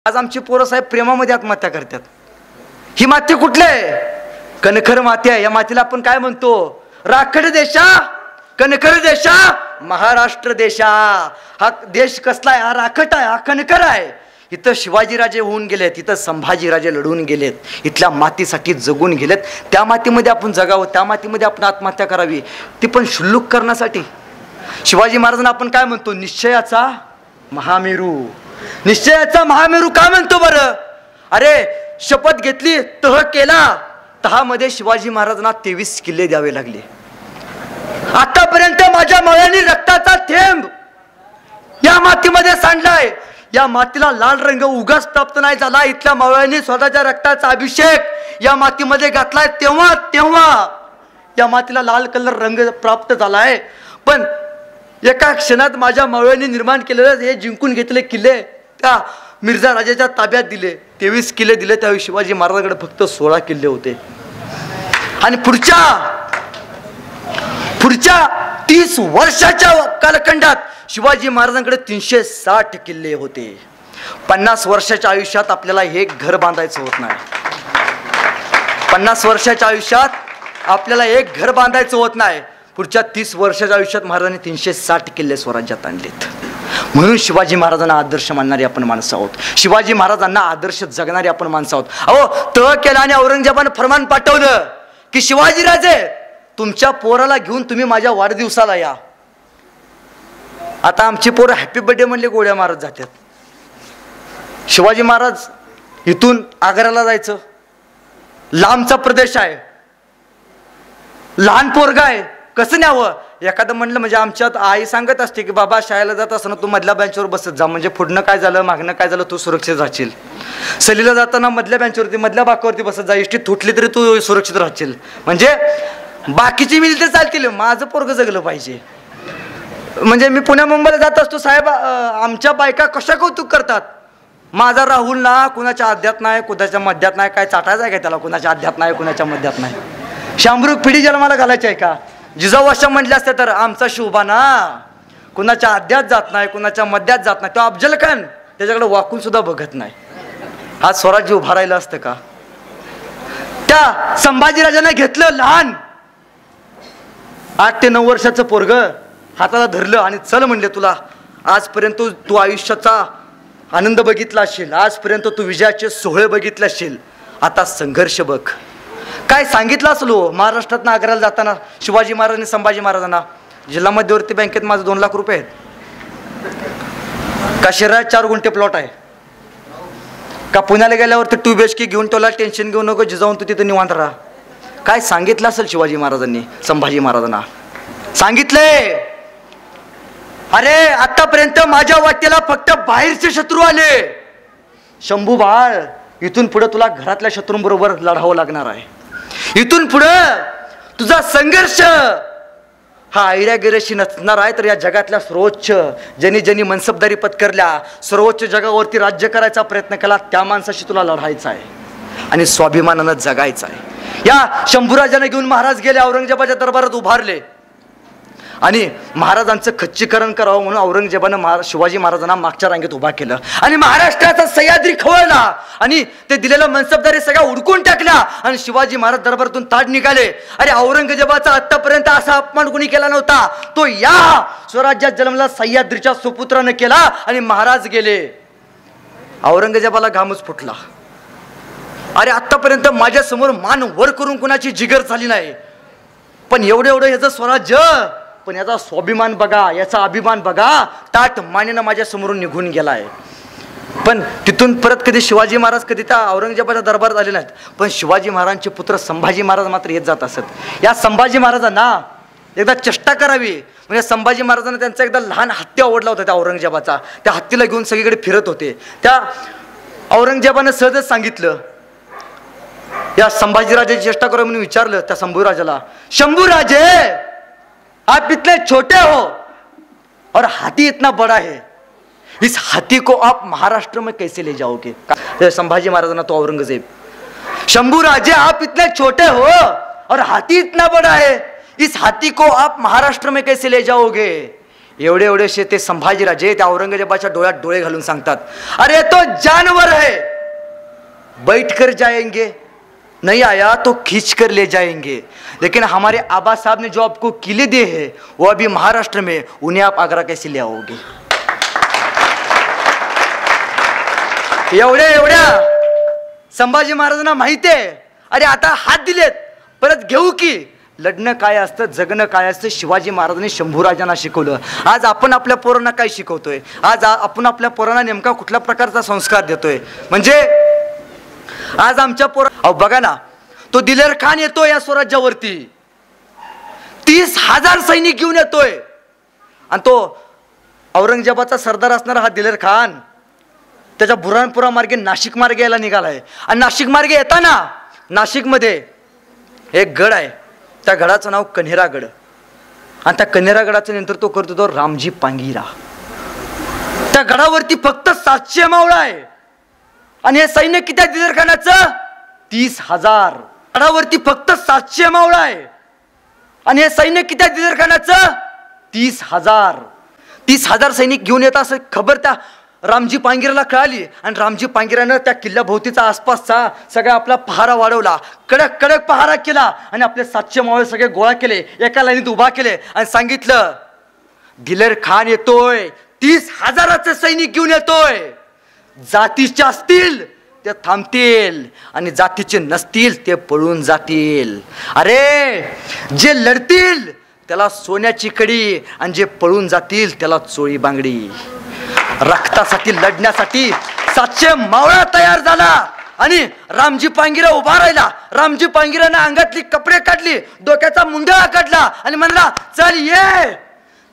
आज आमची पोरं साहेब प्रेमामध्ये आत्महत्या करतात। ही माती कुठली आहे? कणखर माती आहे। या मातीला आपण काय म्हणतो? राखड देशा, कणखर देशा, महाराष्ट्र देशा। हा देश कसला आहे? हा राखट आहे, हा कणखर आहे। इथं शिवाजीराजे होऊन गेलेत, इथं संभाजीराजे लढून गेलेत, इथल्या मातीसाठी जगून गेलेत। त्या मातीमध्ये आपण जगावं, त्या मातीमध्ये आपण आत्महत्या करावी, ती पण शुल्लक करण्यासाठी। शिवाजी महाराजांना आपण काय म्हणतो? निश्चयाचा महामेरू। निश्चयाचा महामेरू का म्हणतो बरं? अरे शपथ घेतली, तह केला, तहामध्ये शिवाजी महाराजांना 23 किल्ले द्यावे लागले। आतापर्यंत माझ्या मळ्यानी रक्ताचा थेंब या मातीमध्ये सांडलाय। या मातीला लाल रंग उगाच प्राप्त नाही झाला, इथल्या मळ्यानी स्वतःच्या रक्ताचा अभिषेक या मातीमध्ये घातलाय, तेव्हा या मातीला लाल कलर रंग प्राप्त झालाय। पण एका क्षणात माझ्या मावळ्यांनी निर्माण केलेलं हे जिंकून घेतले किल्ले त्या मिर्झा राजाच्या ताब्यात दिले, 23 किल्ले दिले। त्यावेळी शिवाजी महाराजांकडे फक्त 16 किल्ले होते। आणि पुढच्या 30 वर्षाच्या कालखंडात शिवाजी महाराजांकडे 360 किल्ले होते। 50 वर्षाच्या आयुष्यात आपल्याला हे घर बांधायचं होत नाही। 50 वर्षाच्या आयुष्यात आपल्याला एक घर बांधायचं होत नाही। पुढच्या 30 वर्षाच्या आयुष्यात महाराजांनी 360 किल्ले स्वराज्यात आणलेत। म्हणून शिवाजी महाराजांना आदर्श मानणारी आपण माणसं आहोत। शिवाजी महाराजांना आदर्श जगणारी आपण माणसं आहोत। अहो तह केला आणि औरंगजेबानं फरमान पाठवलं की शिवाजीराजे तुमच्या पोराला घेऊन तुम्ही माझ्या वाढदिवसाला या। आता आमची पोरं हॅपी बर्थडे म्हणले गोळ्या मारत जातात। शिवाजी महाराज इथून आग्र्याला जायचं, लांबचा प्रदेश आहे, लहान पोरगा आहे, कसं न्यावं? एखादं म्हणलं म्हणजे आमच्यात आई सांगत असते की बाबा शाळेला जात असताना तू मधल्या बेंचवर बसत जा, म्हणजे पुढनं काय झालं मागणं काय झालं तू सुरक्षित राहशील। सहलीला जाताना मधल्या बेंचवरती मधल्या बाकावरती बसत जा, इष्टीत तुटली तरी तू सुरक्षित राहशील। म्हणजे बाकीची मिळते तर चालतील, माझं पोरगं जगलं पाहिजे। म्हणजे मी पुण्या मुंबईला जात असतो साहेब, आमच्या बायका कशा कौतुक करतात, माझा राहुल ना कुणाच्या आध्यात नाही, कुणाच्या मध्यात नाही, काय चाटायचं आहे काय त्याला? कुणाच्या आध्यात नाही, कुणाच्या मध्यात नाही। शांभरूक पिढी जन्माला घालायची आहे का? जिजाऊ अशा म्हटल्या असत्या तर आमचा शिवबा ना कुणाच्या आध्यात जात नाही, कुणाच्या मध्यात जात नाही। तो अफजल खान त्याच्याकडे वाकून सुद्धा बघत नाही। आज स्वराज्य उभा राहिलं असतं का? त्या संभाजीराजांना घेतलं लहान 8 ते 9 वर्षाचं पोरग हाताला धरलं आणि चल म्हणले, तुला आजपर्यंत तू आयुष्याचा आनंद बघितला असेल, आजपर्यंत तू विजयाचे सोहळे बघितले असेल, आता संघर्ष बघ। काय सांगितलं असलो महाराष्ट्रात आग्र्याला जाताना शिवाजी महाराजांनी संभाजी महाराजांना, जिल्हा मध्यवर्ती बँकेत माझं 2 लाख रुपये आहेत, का शहरात 4 गुंठे प्लॉट आहे, का पुण्याला गेल्यावरती 2 BHK घेऊन तुला टेन्शन घेऊ नको, जिजाऊन तू तिथं निवांत राहा। काय सांगितलं असेल शिवाजी महाराजांनी संभाजी महाराजांना? सांगितले अरे आतापर्यंत माझ्या वाटेला फक्त बाहेरचे शत्रू आले, शंभू बाळ इथून पुढे तुला घरातल्या शत्रूंबरोबर लढावं लागणार आहे। इथून पुढे तुझा संघर्ष हा ऐऱ्यागिऱ्याशी नसणार आहे। तर या जगातल्या सर्वोच्च ज्यांनी मनसबदारी पत्करल्या, सर्वोच्च जगावरती राज्य करायचा प्रयत्न केला, त्या माणसाशी तुला लढायचा आहे आणि स्वाभिमानानं जगायचं आहे। या शंभूराजाने घेऊन महाराज गेले, औरंगजेबाच्या दरबारात उभारले आणि महाराजांचं खच्चीकरण करावं म्हणून औरंगजेबानं शिवाजी महाराजांना मागच्या रांगेत उभा केलं आणि महाराष्ट्राचा सह्याद्री खवळला आणि ते दिलेलं मनसबदारी सगळ्या उडकून टाकल्या आणि शिवाजी महाराज दरबारातून ताड निघाले। अरे औरंगजेबाचा आतापर्यंत असा अपमान कोणी केला नव्हता, तो या स्वराज्यात जन्मला सह्याद्रीच्या सुपुत्रानं केला आणि महाराज गेले। औरंगजेबाला घामच फुटला, अरे आतापर्यंत माझ्या समोर मान वर करून कुणाची जिगर झाली नाही, पण एवढं याचं स्वराज्य, पण याचा स्वाभिमान बघा, याचा अभिमान बघा, ताट मानेनं माझ्या समोरून निघून गेलाय। पण तिथून परत कधी शिवाजी महाराज कधी त्या औरंगजेबाच्या दरबारात आले नाहीत, पण शिवाजी महाराजांचे पुत्र संभाजी महाराज मात्र येत जात असत। या संभाजी महाराजांना एकदा चेष्टा करावी, म्हणजे संभाजी महाराजांना त्यांचा एकदा लहान हत्ती आवडला होता त्या औरंगजेबाचा, त्या हत्तीला घेऊन सगळीकडे फिरत होते। त्या औरंगजेबानं सहजच सांगितलं, या संभाजीराजाची चेष्टा करू म्हणून विचारलं त्या शंभूराजाला, शंभूराजे आप इतने छोटे हो और हाथी इतना बड़ा है, इस हाथी को आप महाराष्ट्र में कैसे ले जाओगे? संभाजी महाराजांना तो औरंगजेब, शंभूराजे आप इतने छोटे हो और हाथी इतना बड़ा है, इस हाथी को आप महाराष्ट्र में कैसे ले जाओगे? एवढे एवढेशे ते संभाजीराजे त्या औरंगजेबाच्या डोळ्यात डोळे घालून सांगतात, अरे तो जानवर है, बैठ कर जाएंगे, नहीं आया तो खींच कर ले जाएंगे, लेकिन हमारे आबा साहब ने जो आपको किले दिए हैं वो अभी महाराष्ट्र में, उन्हें आप आगरा कैसे ले आओगे? एवढ्या संभाजी महाराजांना माहिती आहे, अरे आता हात दिलेत परत घेऊ की. लढणं काय असतं, जगणं काय असतं, शिवाजी महाराजांनी शंभूराजांना शिकवलं. आज आपण आपल्या पोरांना काय शिकवतोय? आज आपण आपल्या पोरांना नेमका कुठल्या प्रकारचा संस्कार देतोय? म्हणजे आज आमच्या अहो बघा ना, तो दिलेर खान येतोय या स्वराज्यावरती, 30,000 सैनिक घेऊन येतोय. आणि तो औरंगजेबाचा सरदार असणारा हा दिलेर खान त्याच्या बुऱ्हाणपुरा मार्गे नाशिक मार्गे यायला निघालाय. आणि नाशिक मार्गे येताना नाशिकमध्ये एक गड आहे, त्या गडाचं नाव कन्हेरागड. आणि त्या कन्हेरागडाचं नेतृत्व करतो तो रामजी पांगिरा. त्या गडावरती फक्त 700 मावळा आहे. आणि हे सैन्य किती आहे दिलेर खानाचं? 30,000. गडावरती फक्त 700 मावळा आहे. आणि हे सैन्य किती आहे दिलेर खानाचं? 30,000. 30,000 सैनिक घेऊन येतात असं खबर त्या रामजी पांगिराला कळाली. आणि रामजी पांगिरानं त्या किल्ल्याभोवतीचा आसपासचा सगळा आपला पहारा वाढवला, कडक कडक पहारा केला. आणि आपले 700 मावळे सगळे गोळा केले, एका लाईनीत उभा केले आणि सांगितलं, दिलेर खान येतोय, 30,000चे सैनिक घेऊन येतोय. जातीचे असतील ते थांबतील आणि जातीचे नसतील ते पळून जातील. अरे जे लढतील त्याला सोन्याची कडी आणि जे पळून जातील त्याला चोळी बांगडी. रक्तासाठी लढण्यासाठी 700 मावळा तयार झाला. आणि रामजी पांगिरा उभा राहिला. रामजी पांगिराने अंगातली कपडे काढली, डोक्याचा मुंडळा काढला आणि म्हणला, चल ये,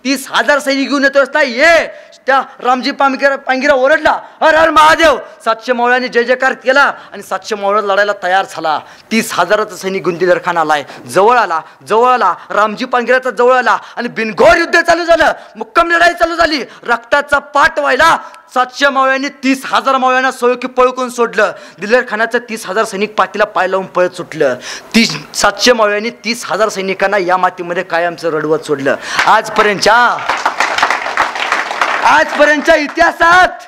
30,000 सैनिक घेऊन येतोस ना, ये. त्या रामजी पांगिरा ओरडला, हर हर महादेव. 700 मावळ्यांनी जय जयकार केला आणि 700 मावळा लढायला तयार झाला. 30,000चा सैनिक घेऊन दिलेर खान आलाय. जवळ आला रामजी पांगिराचा जवळ आला आणि बिनघोर युद्ध चालू झालं. मुक्कम लढाई चालू झाली. रक्ताचा पाठ व्हायला 700 मावळ्यांनी 30,000 मावळ्यांना सोळकी पळकून सोडलं. दिलेर खानाचं 30,000 सैनिक पाठीला पाय लावून पळत सुटलं. 700 मावळ्यांनी 30,000 सैनिकांना या मातीमध्ये कायमचं रडवत सोडलं. आजपर्यंतच्या इतिहासात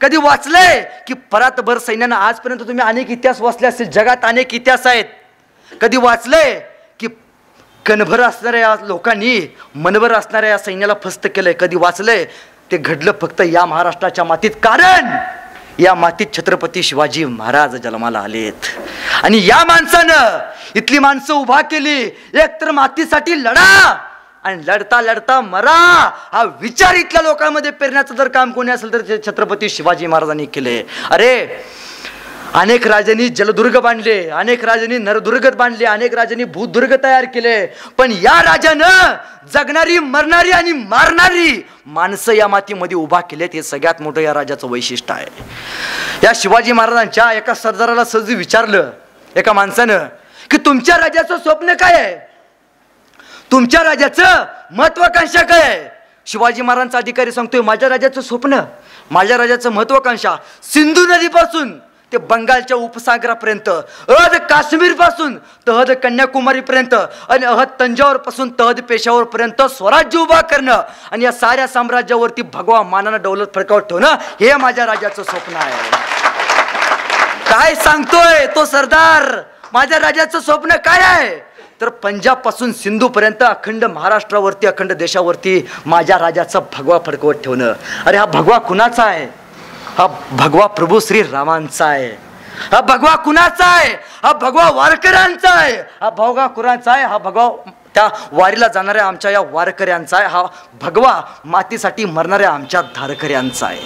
कधी वाचलंय की परातभर सैन्यानं? आजपर्यंत तुम्ही अनेक इतिहास वाचले असतील, जगात अनेक इतिहास आहेत. कधी वाचलंय की कणभर असणाऱ्या लोकांनी मनभर असणाऱ्या या सैन्याला फस्त केलंय? कधी वाचलंय? ते घडलं फक्त या महाराष्ट्राच्या मातीत. कारण या मातीत छत्रपती शिवाजी महाराज जन्माला आलेत. आणि या माणसानं इथली माणसं उभा केली, एकतर मातीसाठी लढा आणि लढता लढता मरा, हा विचार इथल्या लोकांमध्ये पेरण्याचं जर काम कोणी असेल तर छत्रपती शिवाजी महाराजांनी केले. अरे अनेक राजांनी जलदुर्ग बांधले, अनेक राजांनी नरदुर्ग बांधले, अनेक राजांनी भूदुर्ग तयार केले, पण या राजानं जगणारी, मरणारी आणि मारणारी माणसं या मातीमध्ये उभा केलेत. हे सगळ्यात मोठं या राजाचं वैशिष्ट्य आहे. या शिवाजी महाराजांच्या एका सरदाराला सहज विचारलं एका माणसानं की तुमच्या राजाचं स्वप्न काय आहे, तुमच्या राजाचं महत्वाकांक्षा काय आहे? शिवाजी महाराजांचा अधिकारी सांगतोय, माझ्या राजाचं स्वप्न, माझ्या राजाचं महत्वाकांक्षा सिंधू नदीपासून ते बंगालच्या उपसागरापर्यंत, अहद काश्मीर पासून तहद कन्याकुमारी पर्यंत आणि अहद तंजावर पासून तहद पेशावर पर्यंत स्वराज्य उभा करणं आणि या साऱ्या साम्राज्यावरती भगवा मानानं दौलत फडकावत ठेवणं, हे माझ्या राजाचं स्वप्न आहे. काय सांगतोय तो सरदार? माझ्या राजाचं स्वप्न काय आहे तर पंजाब पासून सिंधू पर्यंत अखंड महाराष्ट्रावरती, अखंड देशावरती माझ्या राजाचा भगवा फडकवत ठेवणं. अरे हा भगवा कुणाचा आहे? हा भगवा प्रभू श्री रामांचा आहे. हा भगवा कुणाचा आहे? हा भगवा वारकऱ्यांचा आहे. हा भगवा कुणाचा आहे? हा भगवा त्या वारीला जाणाऱ्या आमच्या या वारकऱ्यांचा आहे. हा भगवा मातीसाठी मरणाऱ्या आमच्या धारकऱ्यांचा आहे.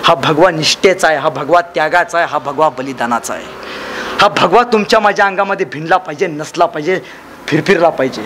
हा भगवा निष्ठेचा आहे. हा भगवा त्यागाचा आहे. हा भगवा बलिदानाचा आहे. हा भगवा तुमच्या माझ्या अंगामध्ये भिनला पाहिजे, नसला पाहिजे, फिरफिरला पाहिजे.